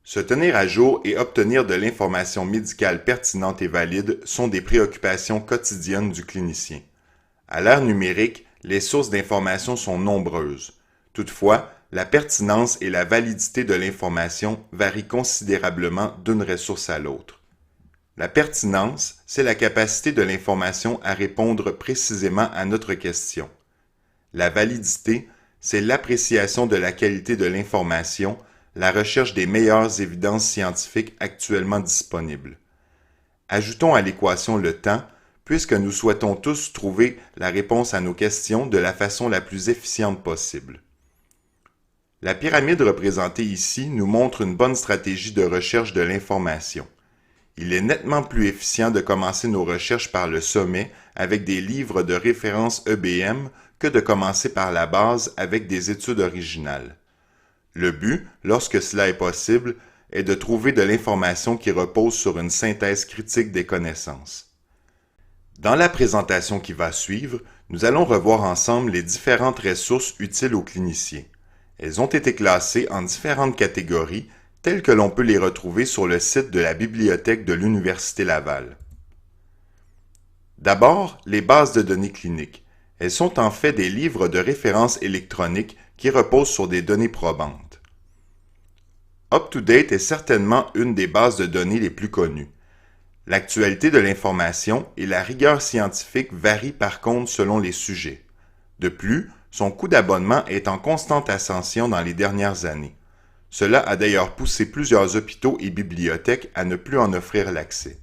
Se tenir à jour et obtenir de l'information médicale pertinente et valide sont des préoccupations quotidiennes du clinicien. À l'ère numérique, les sources d'information sont nombreuses. Toutefois, la pertinence et la validité de l'information varient considérablement d'une ressource à l'autre. La pertinence, c'est la capacité de l'information à répondre précisément à notre question. La validité, c'est l'appréciation de la qualité de l'information, la recherche des meilleures évidences scientifiques actuellement disponibles. Ajoutons à l'équation le temps, puisque nous souhaitons tous trouver la réponse à nos questions de la façon la plus efficiente possible. La pyramide représentée ici nous montre une bonne stratégie de recherche de l'information. Il est nettement plus efficient de commencer nos recherches par le sommet avec des livres de référence EBM que de commencer par la base avec des études originales. Le but, lorsque cela est possible, est de trouver de l'information qui repose sur une synthèse critique des connaissances. Dans la présentation qui va suivre, nous allons revoir ensemble les différentes ressources utiles aux cliniciens. Elles ont été classées en différentes catégories, telles que l'on peut les retrouver sur le site de la Bibliothèque de l'Université Laval. D'abord, les bases de données cliniques. Elles sont en fait des livres de référence électroniques qui reposent sur des données probantes. UpToDate est certainement une des bases de données les plus connues. L'actualité de l'information et la rigueur scientifique varient par contre selon les sujets. De plus, son coût d'abonnement est en constante ascension dans les dernières années. Cela a d'ailleurs poussé plusieurs hôpitaux et bibliothèques à ne plus en offrir l'accès.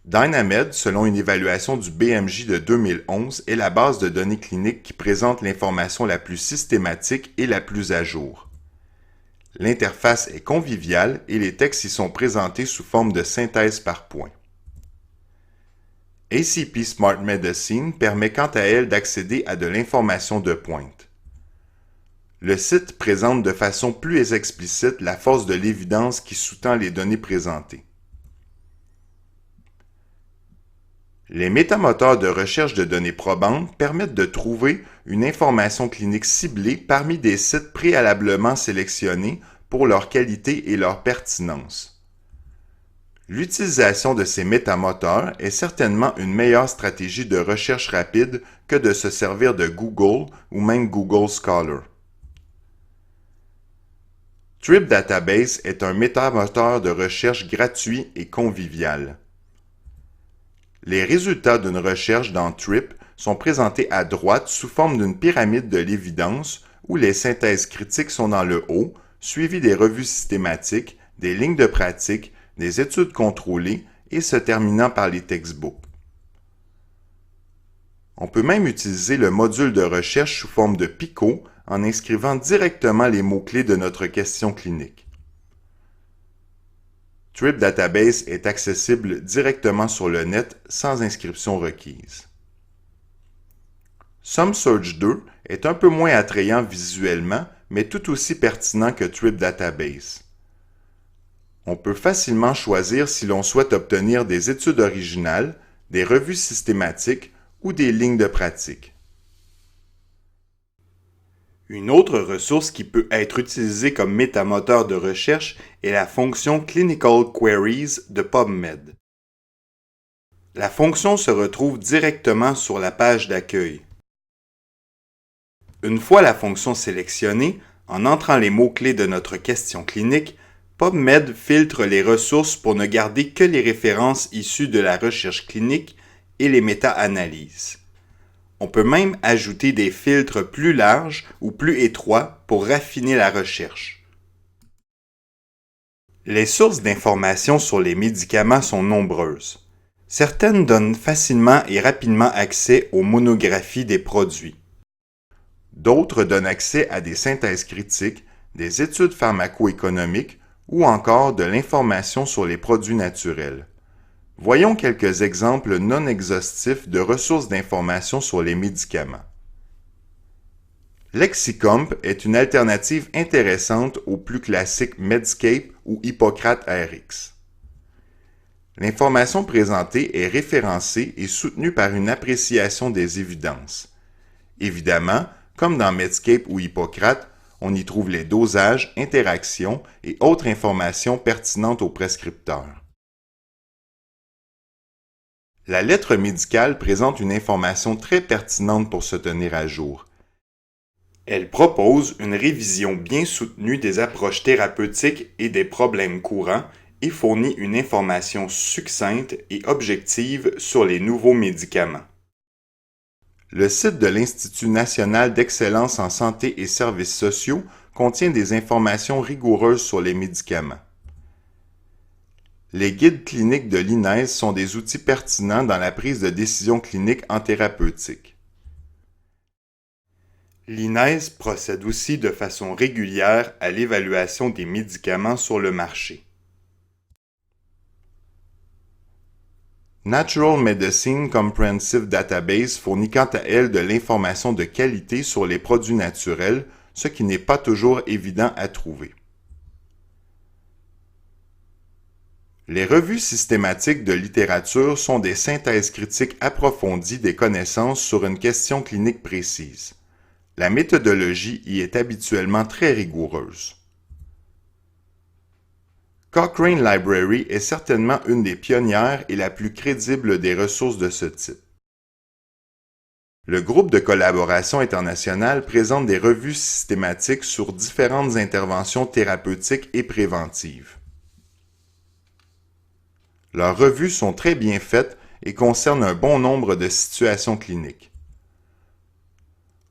Dynamed, selon une évaluation du BMJ de 2011, est la base de données cliniques qui présente l'information la plus systématique et la plus à jour. L'interface est conviviale et les textes y sont présentés sous forme de synthèse par points. ACP Smart Medicine permet quant à elle d'accéder à de l'information de pointe. Le site présente de façon plus explicite la force de l'évidence qui sous-tend les données présentées. Les métamoteurs de recherche de données probantes permettent de trouver une information clinique ciblée parmi des sites préalablement sélectionnés pour leur qualité et leur pertinence. L'utilisation de ces métamoteurs est certainement une meilleure stratégie de recherche rapide que de se servir de Google ou même Google Scholar. TripDatabase est un métamoteur de recherche gratuit et convivial. Les résultats d'une recherche dans Trip sont présentés à droite sous forme d'une pyramide de l'évidence où les synthèses critiques sont dans le haut, suivies des revues systématiques, des lignes de pratique, des études contrôlées et se terminant par les textbooks. On peut même utiliser le module de recherche sous forme de picot en inscrivant directement les mots-clés de notre question clinique. TripDatabase est accessible directement sur le net sans inscription requise. SumSearch 2 est un peu moins attrayant visuellement, mais tout aussi pertinent que TripDatabase. On peut facilement choisir si l'on souhaite obtenir des études originales, des revues systématiques ou des lignes de pratique. Une autre ressource qui peut être utilisée comme métamoteur de recherche est la fonction Clinical Queries de PubMed. La fonction se retrouve directement sur la page d'accueil. Une fois la fonction sélectionnée, en entrant les mots-clés de notre question clinique, PubMed filtre les ressources pour ne garder que les références issues de la recherche clinique et les méta-analyses. On peut même ajouter des filtres plus larges ou plus étroits pour raffiner la recherche. Les sources d'informations sur les médicaments sont nombreuses. Certaines donnent facilement et rapidement accès aux monographies des produits. D'autres donnent accès à des synthèses critiques, des études pharmaco-économiques ou encore de l'information sur les produits naturels. Voyons quelques exemples non exhaustifs de ressources d'information sur les médicaments. Lexicomp est une alternative intéressante au plus classique Medscape ou Hippocrates RX. L'information présentée est référencée et soutenue par une appréciation des évidences. Évidemment, comme dans Medscape ou Hippocrates, On y trouve les dosages, interactions et autres informations pertinentes au prescripteur. La lettre médicale présente une information très pertinente pour se tenir à jour. Elle propose une révision bien soutenue des approches thérapeutiques et des problèmes courants et fournit une information succincte et objective sur les nouveaux médicaments. Le site de l'Institut national d'excellence en santé et services sociaux contient des informations rigoureuses sur les médicaments. Les guides cliniques de l'INES sont des outils pertinents dans la prise de décision clinique en thérapeutique. L'INES procède aussi de façon régulière à l'évaluation des médicaments sur le marché. Natural Medicine Comprehensive Database fournit quant à elle de l'information de qualité sur les produits naturels, ce qui n'est pas toujours évident à trouver. Les revues systématiques de littérature sont des synthèses critiques approfondies des connaissances sur une question clinique précise. La méthodologie y est habituellement très rigoureuse. Cochrane Library est certainement une des pionnières et la plus crédible des ressources de ce type. Le groupe de collaboration internationale présente des revues systématiques sur différentes interventions thérapeutiques et préventives. Leurs revues sont très bien faites et concernent un bon nombre de situations cliniques.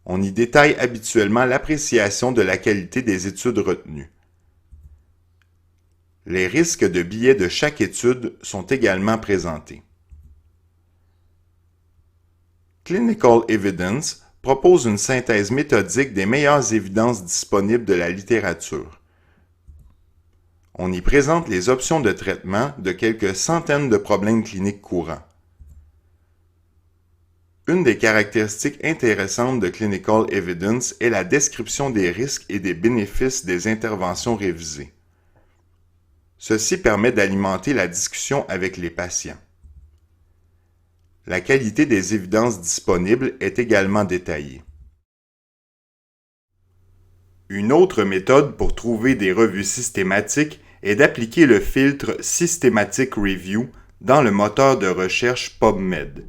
On y détaille habituellement l'appréciation de la qualité des études retenues. Les risques de biais de chaque étude sont également présentés. Clinical Evidence propose une synthèse méthodique des meilleures évidences disponibles de la littérature. On y présente les options de traitement de quelques centaines de problèmes cliniques courants. Une des caractéristiques intéressantes de Clinical Evidence est la description des risques et des bénéfices des interventions révisées. Ceci permet d'alimenter la discussion avec les patients. La qualité des évidences disponibles est également détaillée. Une autre méthode pour trouver des revues systématiques est d'appliquer le filtre Systematic Review dans le moteur de recherche PubMed.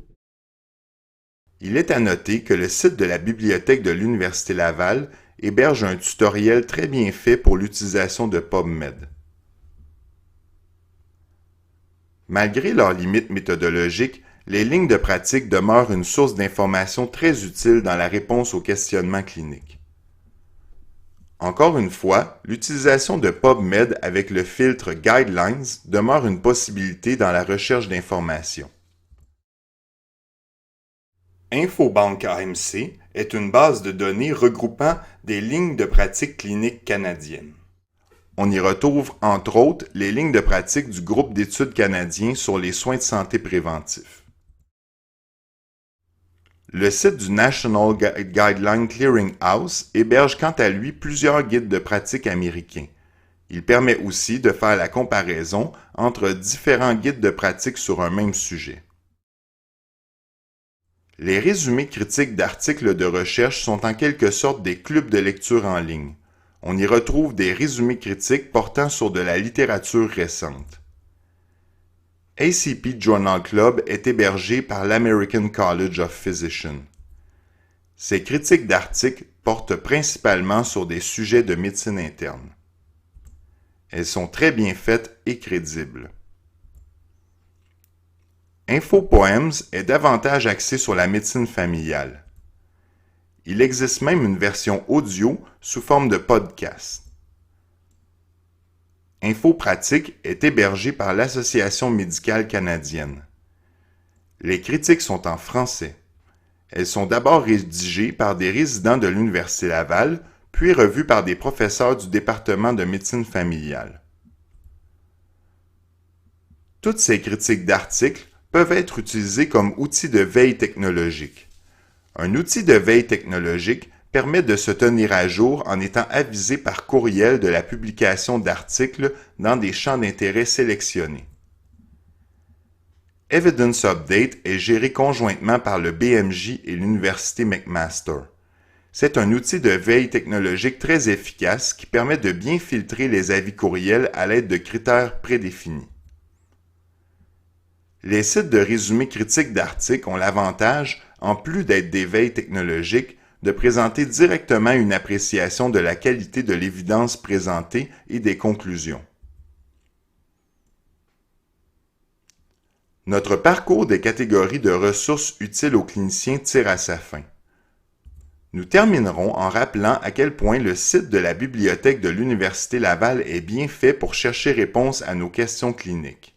Il est à noter que le site de la bibliothèque de l'Université Laval héberge un tutoriel très bien fait pour l'utilisation de PubMed. Malgré leurs limites méthodologiques, les lignes de pratique demeurent une source d'information très utile dans la réponse aux questionnements cliniques. Encore une fois, l'utilisation de PubMed avec le filtre Guidelines demeure une possibilité dans la recherche d'informations. InfoBank AMC est une base de données regroupant des lignes de pratique clinique canadiennes. On y retrouve entre autres les lignes de pratique du groupe d'études canadien sur les soins de santé préventifs. Le site du National Guideline Clearinghouse héberge quant à lui plusieurs guides de pratique américains. Il permet aussi de faire la comparaison entre différents guides de pratique sur un même sujet. Les résumés critiques d'articles de recherche sont en quelque sorte des clubs de lecture en ligne. On y retrouve des résumés critiques portant sur de la littérature récente. ACP Journal Club est hébergé par l'American College of Physicians. Ces critiques d'articles portent principalement sur des sujets de médecine interne. Elles sont très bien faites et crédibles. InfoPoems est davantage axé sur la médecine familiale. Il existe même une version audio sous forme de podcast. InfoPratique est hébergé par l'Association médicale canadienne. Les critiques sont en français. Elles sont d'abord rédigées par des résidents de l'Université Laval, puis revues par des professeurs du département de médecine familiale. Toutes ces critiques d'articles peuvent être utilisées comme outils de veille technologique. Un outil de veille technologique permet de se tenir à jour en étant avisé par courriel de la publication d'articles dans des champs d'intérêt sélectionnés. Evidence Update est géré conjointement par le BMJ et l'Université McMaster. C'est un outil de veille technologique très efficace qui permet de bien filtrer les avis courriels à l'aide de critères prédéfinis. Les sites de résumé critique d'articles ont l'avantage, en plus d'être des veilles technologiques, de présenter directement une appréciation de la qualité de l'évidence présentée et des conclusions. Notre parcours des catégories de ressources utiles aux cliniciens tire à sa fin. Nous terminerons en rappelant à quel point le site de la Bibliothèque de l'Université Laval est bien fait pour chercher réponse à nos questions cliniques.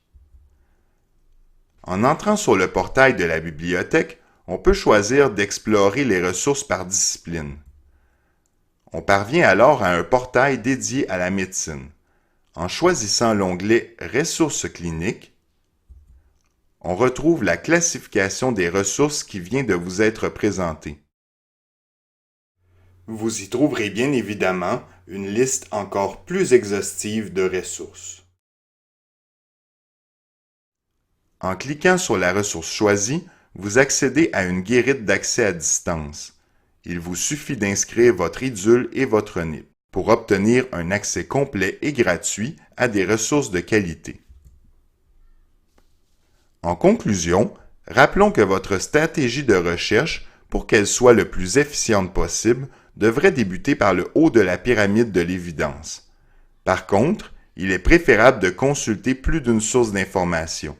En entrant sur le portail de la bibliothèque, on peut choisir d'explorer les ressources par discipline. On parvient alors à un portail dédié à la médecine. En choisissant l'onglet « Ressources cliniques », on retrouve la classification des ressources qui vient de vous être présentée. Vous y trouverez bien évidemment une liste encore plus exhaustive de ressources. En cliquant sur la ressource choisie, vous accédez à une guérite d'accès à distance. Il vous suffit d'inscrire votre IDUL et votre NIP pour obtenir un accès complet et gratuit à des ressources de qualité. En conclusion, rappelons que votre stratégie de recherche, pour qu'elle soit le plus efficiente possible, devrait débuter par le haut de la pyramide de l'évidence. Par contre, il est préférable de consulter plus d'une source d'information.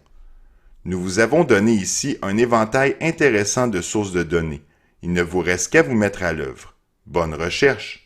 Nous vous avons donné ici un éventail intéressant de sources de données. Il ne vous reste qu'à vous mettre à l'œuvre. Bonne recherche!